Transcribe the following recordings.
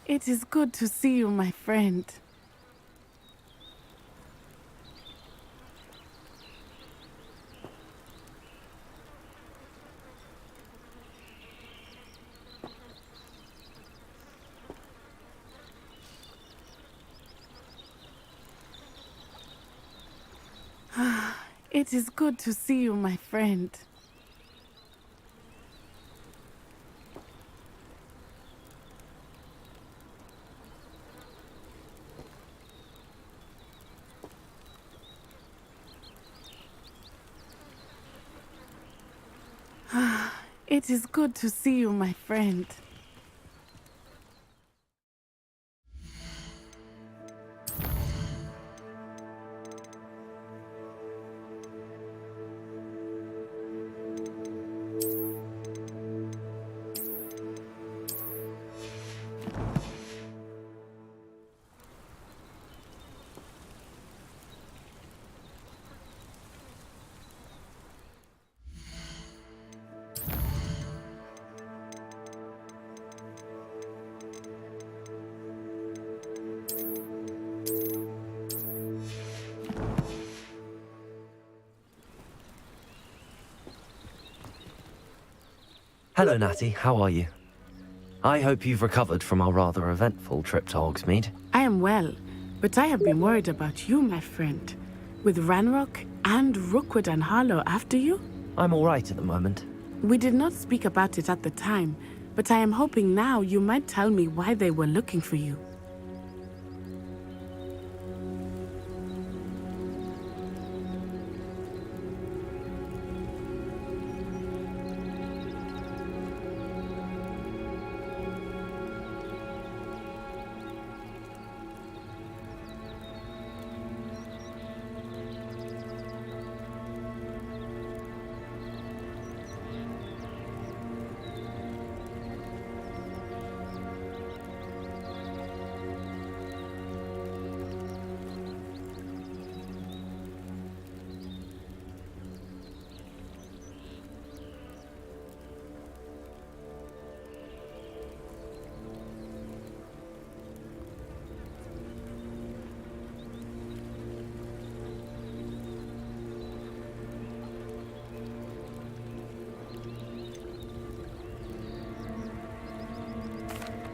It is good to see you, my friend. It is good to see you, my friend. It is good to see you, my friend. Hello, Natty. How are you? I hope you've recovered from our rather eventful trip to Hogsmeade. I am well, but I have been worried about you, my friend. With Ranrock and Rookwood and Harlow after you? I'm all right at the moment. We did not speak about it at the time, but I am hoping now you might tell me why they were looking for you.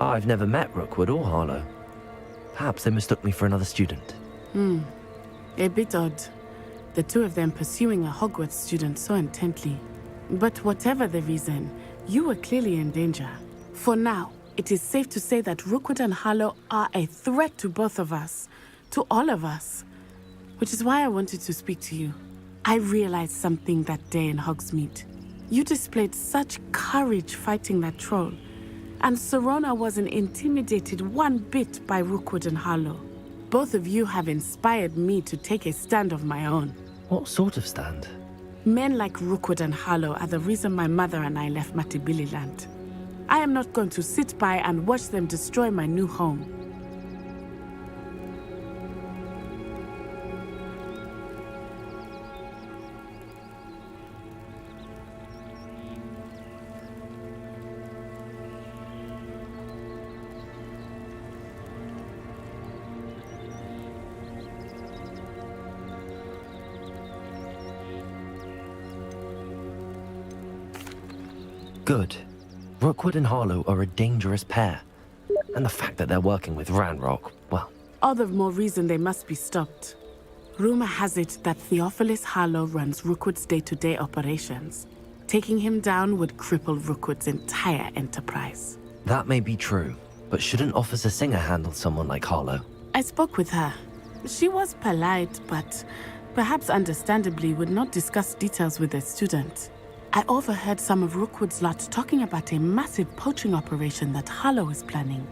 I've never met Rookwood or Harlow. Perhaps they mistook me for another student. A bit odd. The two of them pursuing a Hogwarts student so intently. But whatever the reason, you were clearly in danger. For now, it is safe to say that Rookwood and Harlow are a threat to both of us. To all of us. Which is why I wanted to speak to you. I realized something that day in Hogsmeade. You displayed such courage fighting that troll. And Serona wasn't intimidated one bit by Rookwood and Harlow. Both of you have inspired me to take a stand of my own. What sort of stand? Men like Rookwood and Harlow are the reason my mother and I left Mattibililand. I am not going to sit by and watch them destroy my new home. Good. Rookwood and Harlow are a dangerous pair. And the fact that they're working with Ranrock, well... All the more reason they must be stopped. Rumor has it that Theophilus Harlow runs Rookwood's day-to-day operations. Taking him down would cripple Rookwood's entire enterprise. That may be true, but shouldn't Officer Singer handle someone like Harlow? I spoke with her. She was polite, but perhaps understandably would not discuss details with a student. I overheard some of Rookwood's lot talking about a massive poaching operation that Harlow is planning.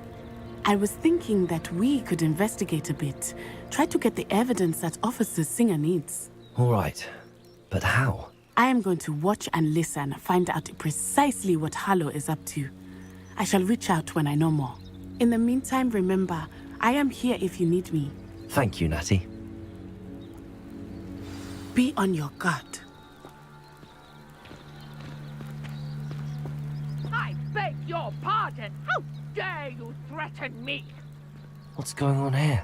I was thinking that we could investigate a bit, try to get the evidence that Officer Singer needs. All right, but how? I am going to watch and listen, find out precisely what Harlow is up to. I shall reach out when I know more. In the meantime, remember, I am here if you need me. Thank you, Natty. Be on your guard. I beg your pardon! How dare you threaten me? What's going on here?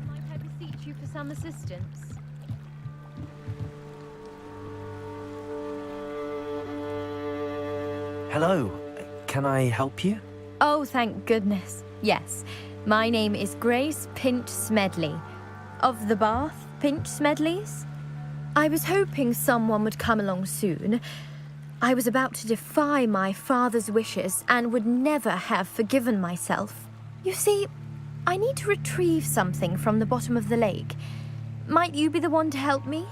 Might I beseech you for some assistance? Hello. Can I help you? Oh, thank goodness. Yes. My name is Grace Pinch Smedley. Of the Bath Pinch Smedleys? I was hoping someone would come along soon. I was about to defy my father's wishes and would never have forgiven myself. You see, I need to retrieve something from the bottom of the lake. Might you be the one to help me?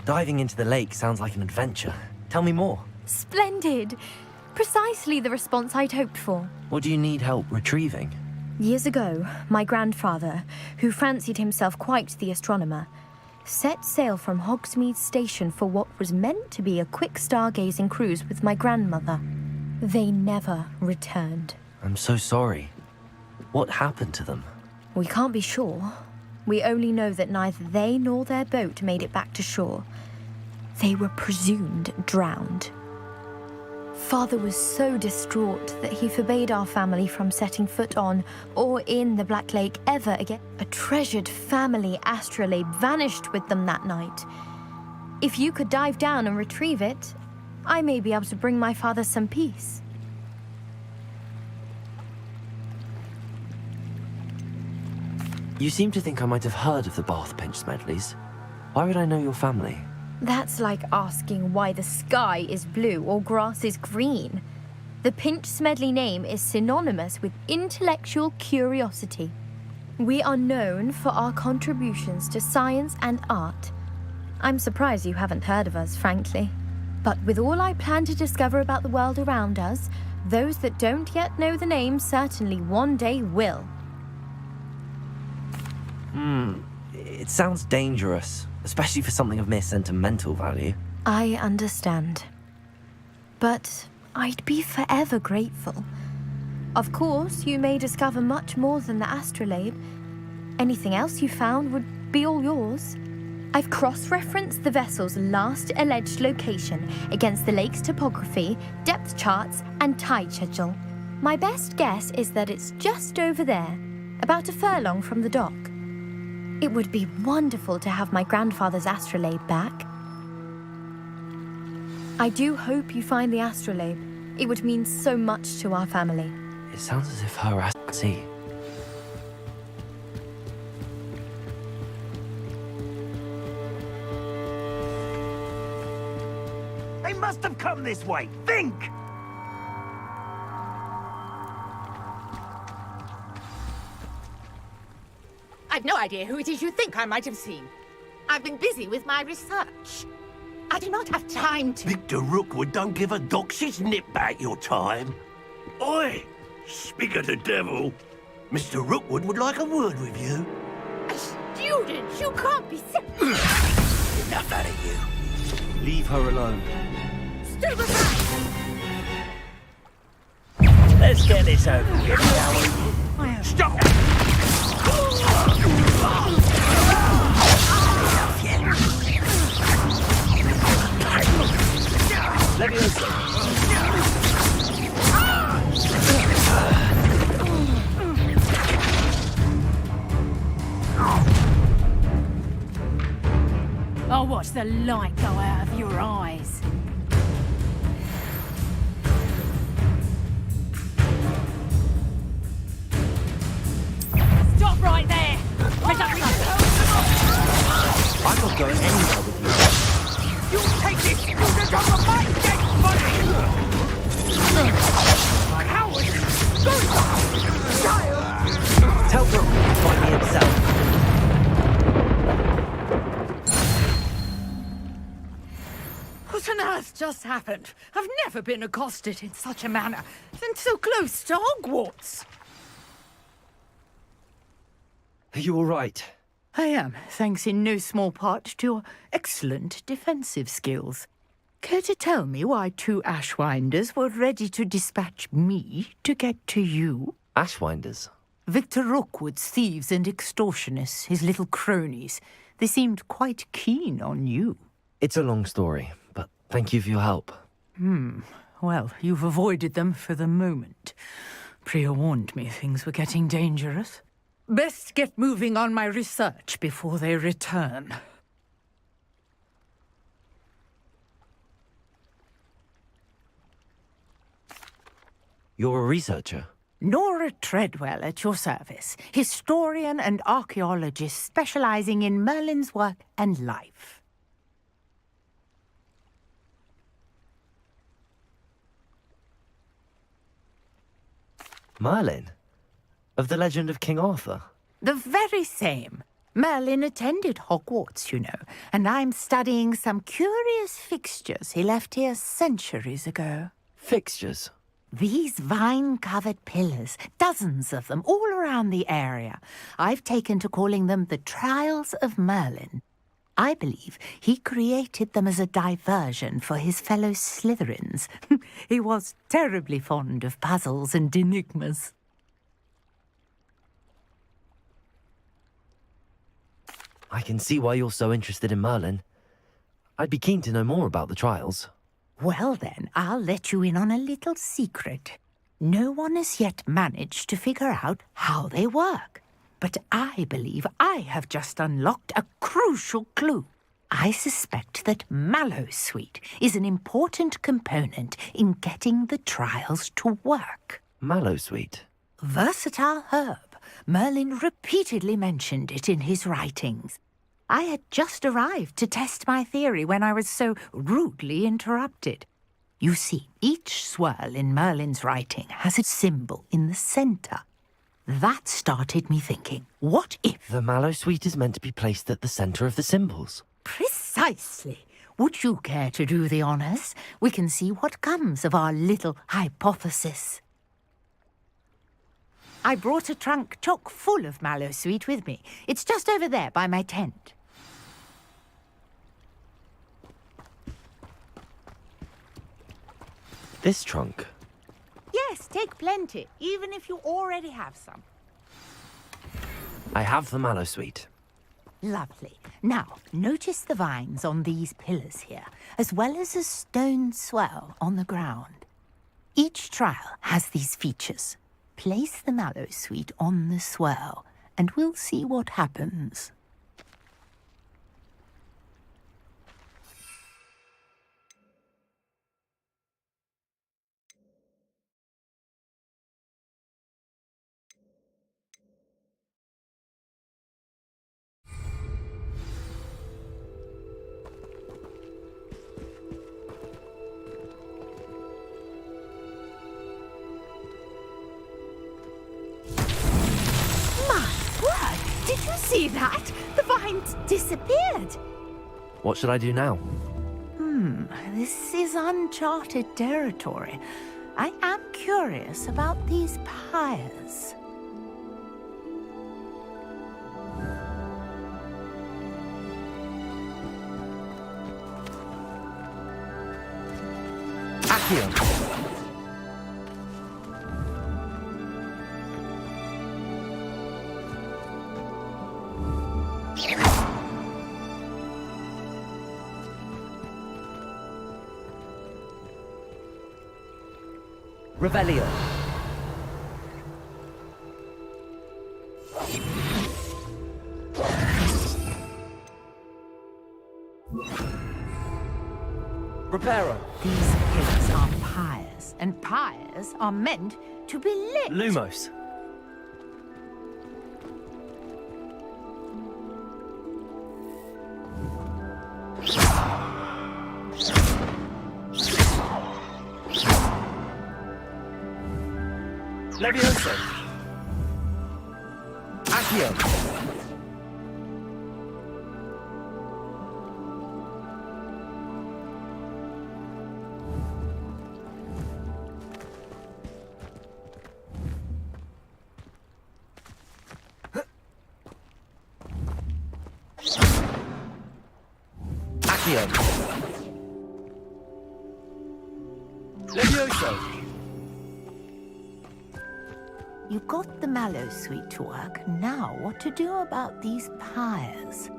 Diving into the lake sounds like an adventure. Tell me more. Splendid! Precisely the response I'd hoped for. What do you need help retrieving? Years ago, my grandfather, who fancied himself quite the astronomer, set sail from Hogsmeade Station for what was meant to be a quick stargazing cruise with my grandmother. They never returned. I'm so sorry. What happened to them? We can't be sure. We only know that neither they nor their boat made it back to shore. They were presumed drowned. Father was so distraught that he forbade our family from setting foot on or in the Black Lake ever again. A treasured family astrolabe vanished with them that night. If you could dive down and retrieve it, I may be able to bring my father some peace. You seem to think I might have heard of the Bath Pinch Smedleys. Why would I know your family? That's like asking why the sky is blue or grass is green. The Pinch Smedley name is synonymous with intellectual curiosity. We are known for our contributions to science and art. I'm surprised you haven't heard of us, frankly. But with all I plan to discover about the world around us, those that don't yet know the name certainly one day will. It sounds dangerous, especially for something of mere sentimental value. I understand. But I'd be forever grateful. Of course, you may discover much more than the astrolabe. Anything else you found would be all yours. I've cross-referenced the vessel's last alleged location against the lake's topography, depth charts, and tide schedule. My best guess is that it's just over there, about a furlong from the dock. It would be wonderful to have my grandfather's astrolabe back. I do hope you find the astrolabe. It would mean so much to our family. It sounds as if her at sea. They must have come this way. Think! I've no idea who it is you think I might have seen. I've been busy with my research. I do not have time to... Victor Rookwood don't give a doxy's nip back your time. Oi! Speak of the devil. Mr. Rookwood would like a word with you. A student? You can't be Enough out of you. Leave her alone. Stay behind! Let's get this over with, shall we? Stop! Let me listen. I'll watch the light go out of your eyes. Stop right there! I'm not going anywhere with you. You take this student off of my dead body! Coward! Good child! Tell Brooke to find me himself. What's just happened? I've never been accosted in such a manner, and so close to Hogwarts. Are you all right? I am, thanks in no small part to your excellent defensive skills. Care to tell me why two Ashwinders were ready to dispatch me to get to you? Ashwinders? Victor Rookwood's thieves and extortionists, his little cronies. They seemed quite keen on you. It's a long story, but thank you for your help. Well, you've avoided them for the moment. Priya warned me things were getting dangerous. Best get moving on my research before they return. You're a researcher? Nora Treadwell at your service, historian and archaeologist specializing in Merlin's work and life. Merlin? Of the legend of King Arthur? The very same. Merlin attended Hogwarts, you know, and I'm studying some curious fixtures he left here centuries ago. Fixtures? These vine-covered pillars, dozens of them, all around the area. I've taken to calling them the Trials of Merlin. I believe he created them as a diversion for his fellow Slytherins. He was terribly fond of puzzles and enigmas. I can see why you're so interested in Merlin. I'd be keen to know more about the trials. Well then, I'll let you in on a little secret. No one has yet managed to figure out how they work. But I believe I have just unlocked a crucial clue. I suspect that Mallowsweet is an important component in getting the trials to work. Mallowsweet? Versatile herb. Merlin repeatedly mentioned it in his writings. I had just arrived to test my theory when I was so rudely interrupted. You see, each swirl in Merlin's writing has a symbol in the centre. That started me thinking, what if... The Mallowsweet is meant to be placed at the centre of the symbols. Precisely. Would you care to do the honours? We can see what comes of our little hypothesis. I brought a trunk chock full of Mallowsweet with me. It's just over there by my tent. This trunk? Yes, take plenty, even if you already have some. I have the Mallowsweet. Lovely. Now, notice the vines on these pillars here, as well as a stone swell on the ground. Each trial has these features. Place the Mallowsweet on the swell, and we'll see what happens. Did you see that? The vines disappeared. What should I do now? This is uncharted territory. I am curious about these pyres. Accio! Revelio. Reparo. These pillars are pyres, and pyres are meant to be lit. Lumos. Levioso. Accio. Incendio! Levioso! You got the mallow sweet to work. Now, what to do about these pyres?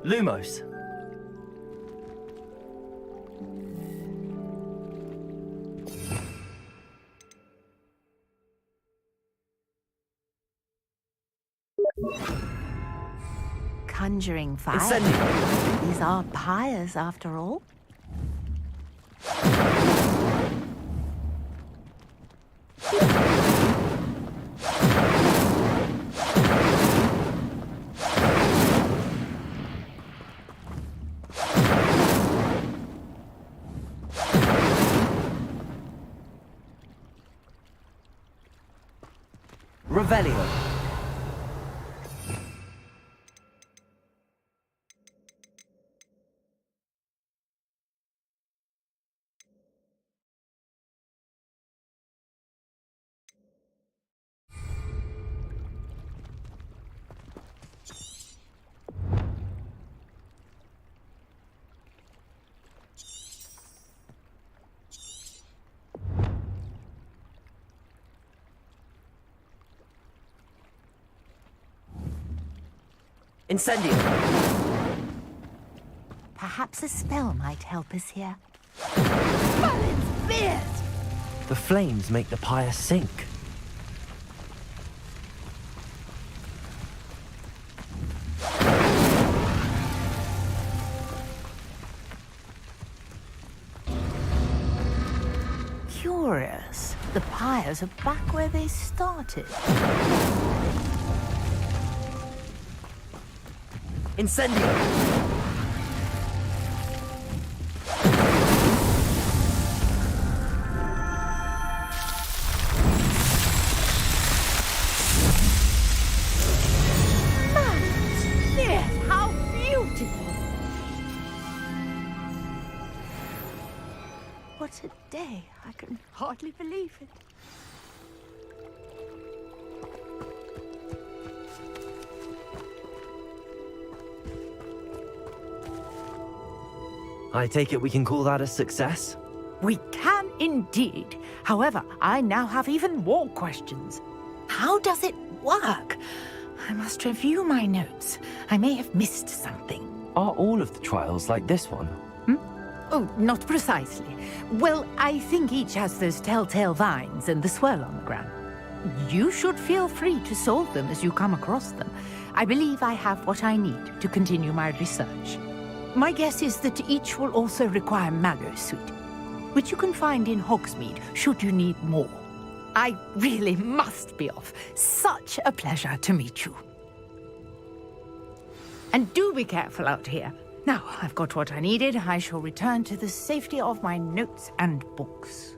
Lumos! Conjuring fire. Incendio! These are pyres, after all. Revelio! Incendio! Perhaps a spell might help us here. Merlin's beard! The flames make the pyre sink. Curious. The pyres are back where they started. Incendio! Yes, how beautiful! What a day. I can hardly believe it. I take it we can call that a success? We can indeed. However, I now have even more questions. How does it work? I must review my notes. I may have missed something. Are all of the trials like this one? Oh, not precisely. Well, I think each has those telltale vines and the swirl on the ground. You should feel free to solve them as you come across them. I believe I have what I need to continue my research. My guess is that each will also require mallow sweet, which you can find in Hogsmeade should you need more. I really must be off. Such a pleasure to meet you. And do be careful out here. Now, I've got what I needed. I shall return to the safety of my notes and books.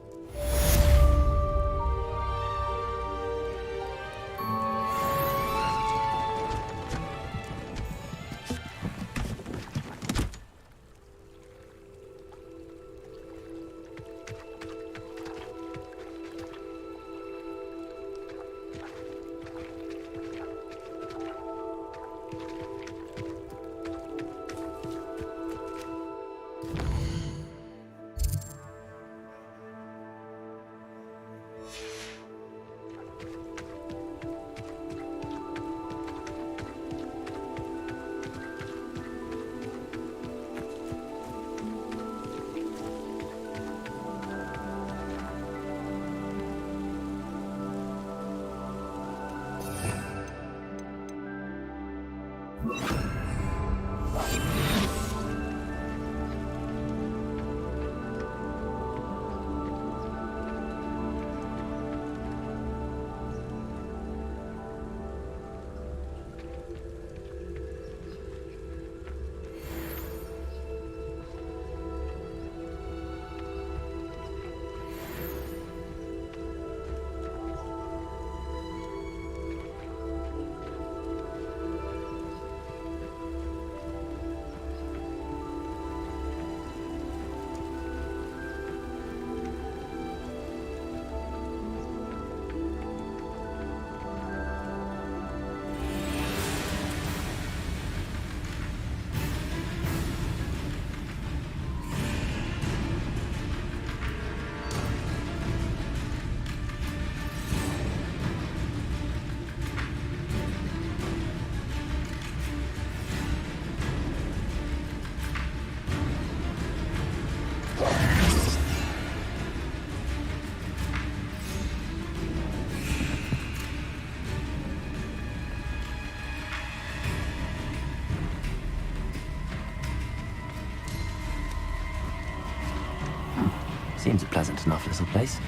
Seems a pleasant enough little place.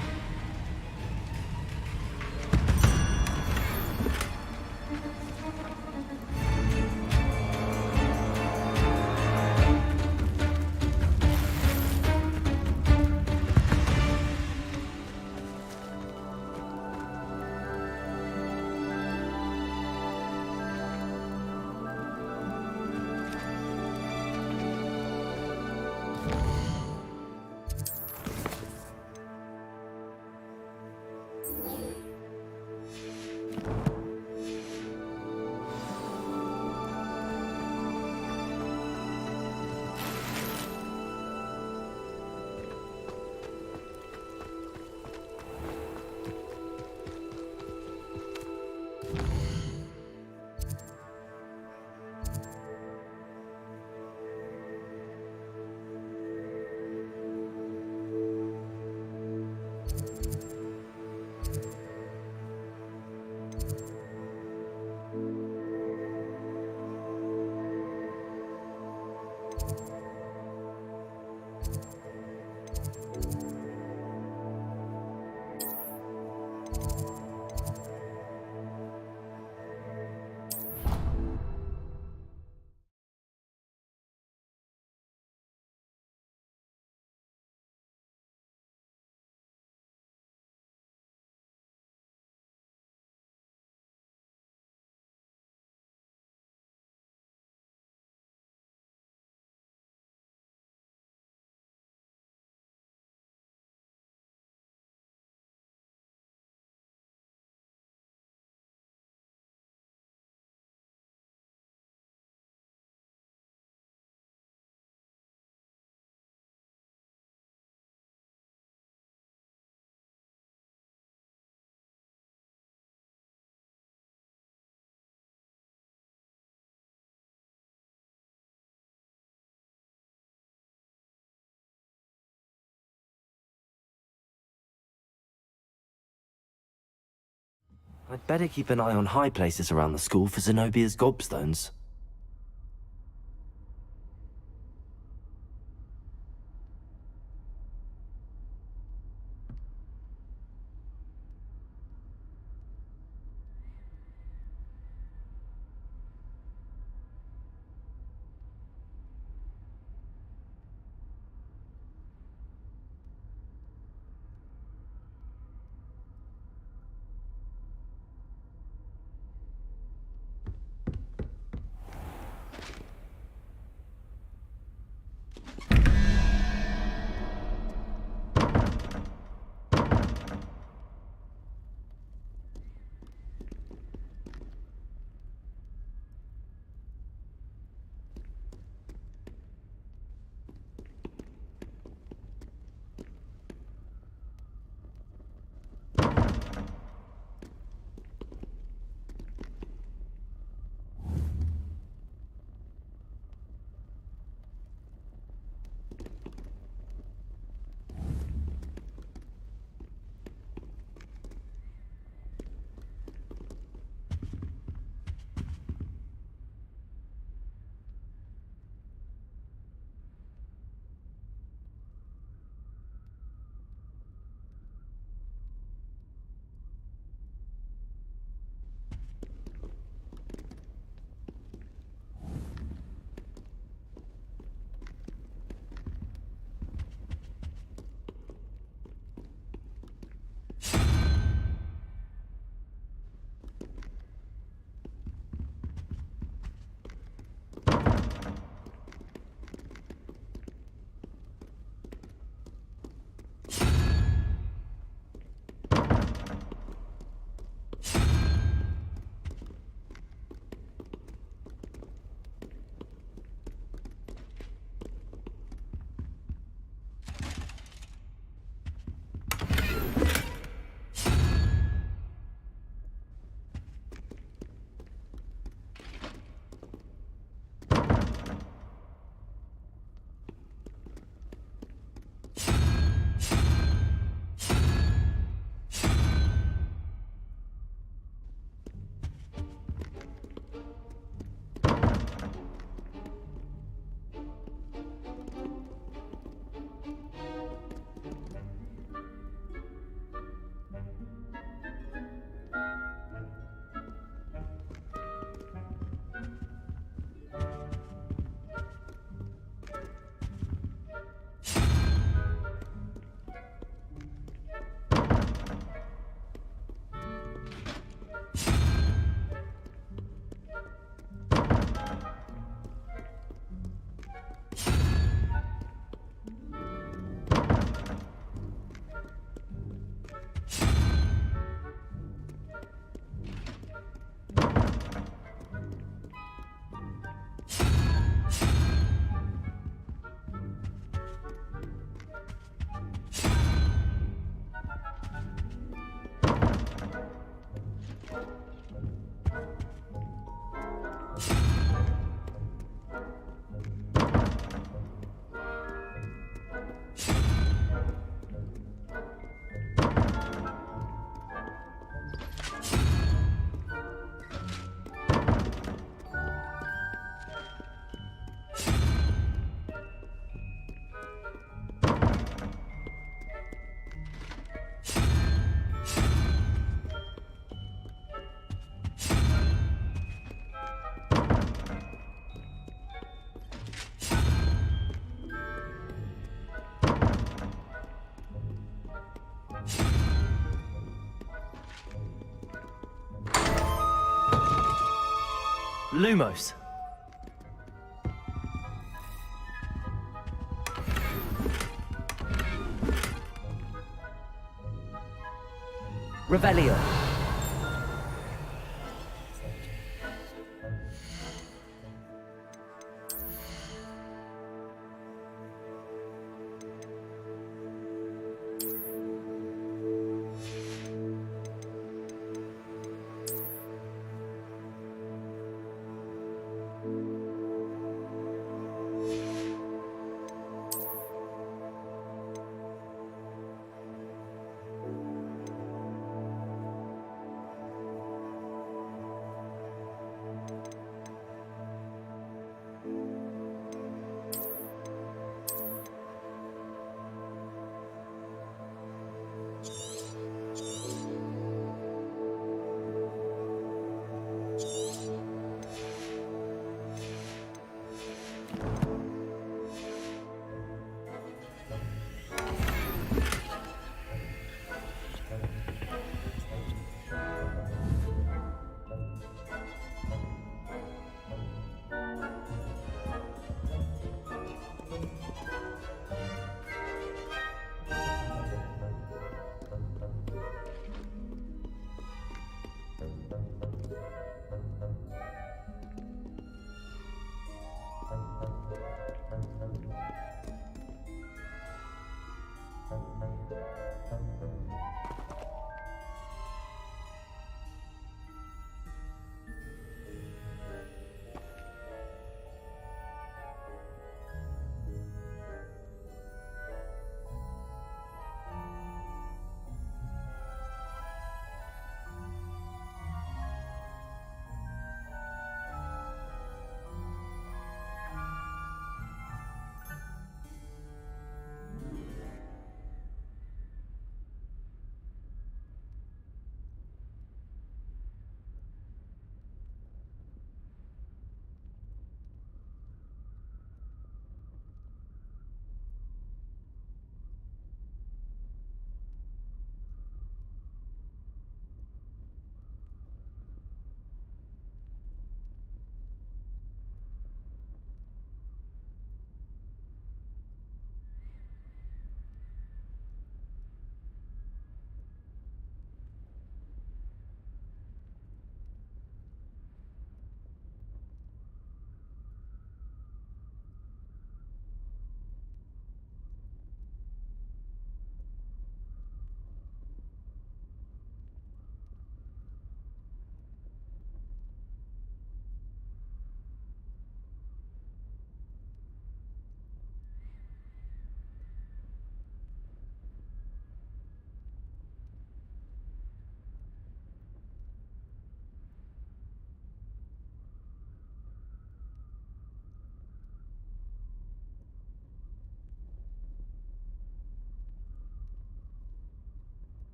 I'd better keep an eye on high places around the school for Zenobia's gobstones. Lumos. Revelio.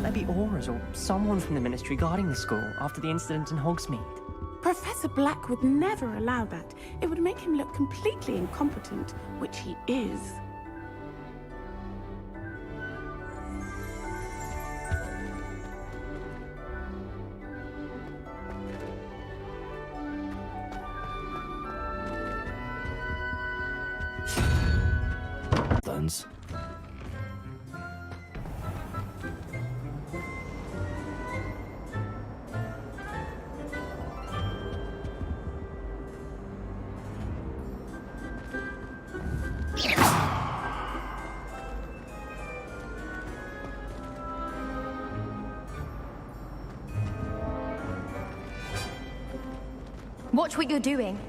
Shouldn't there be auras or someone from the Ministry guarding the school after the incident in Hogsmeade? Professor Black would never allow that. It would make him look completely incompetent, which he is. Thuns. Watch what you're doing.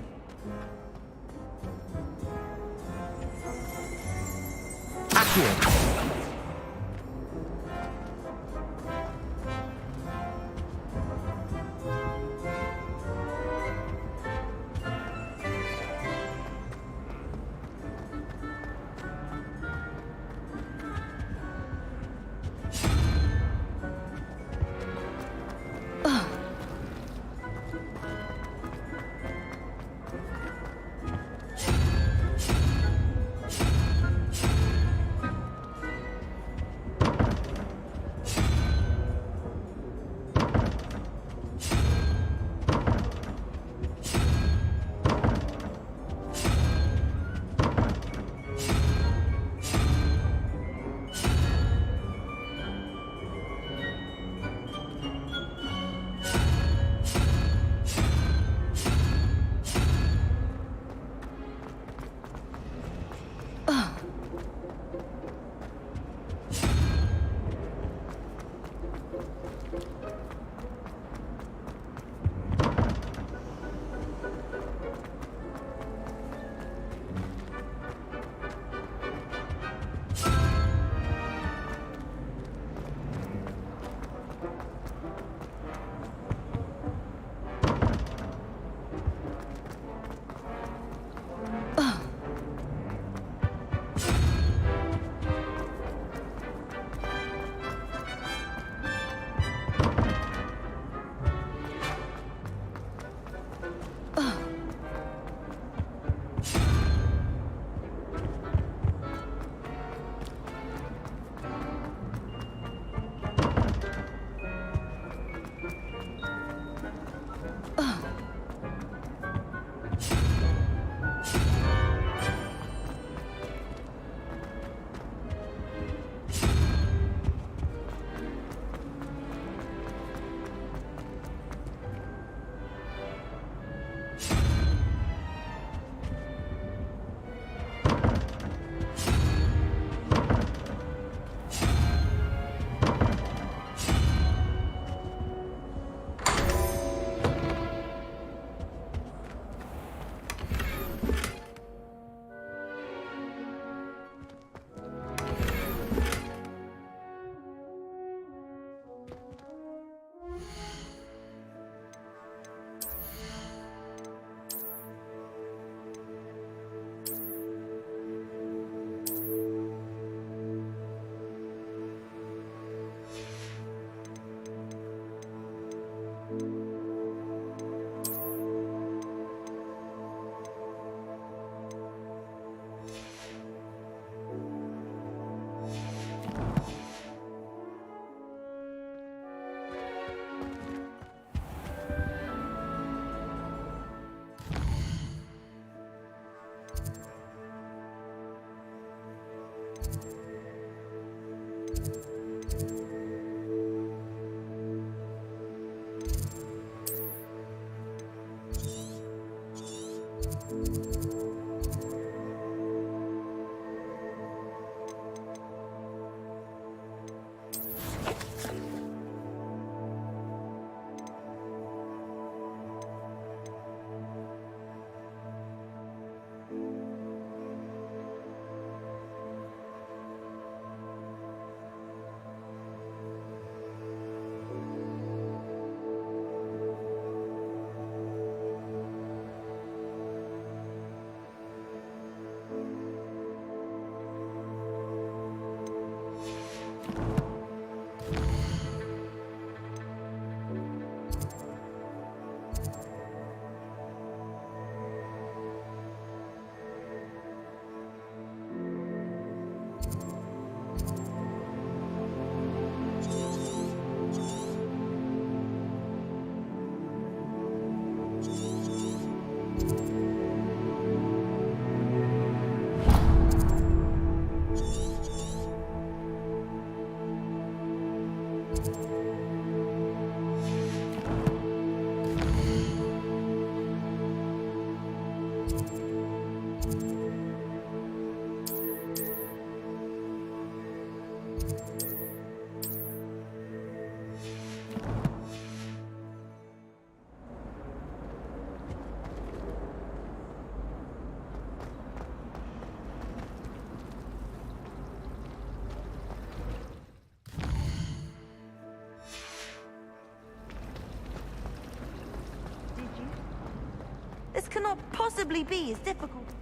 cannot possibly be as difficult.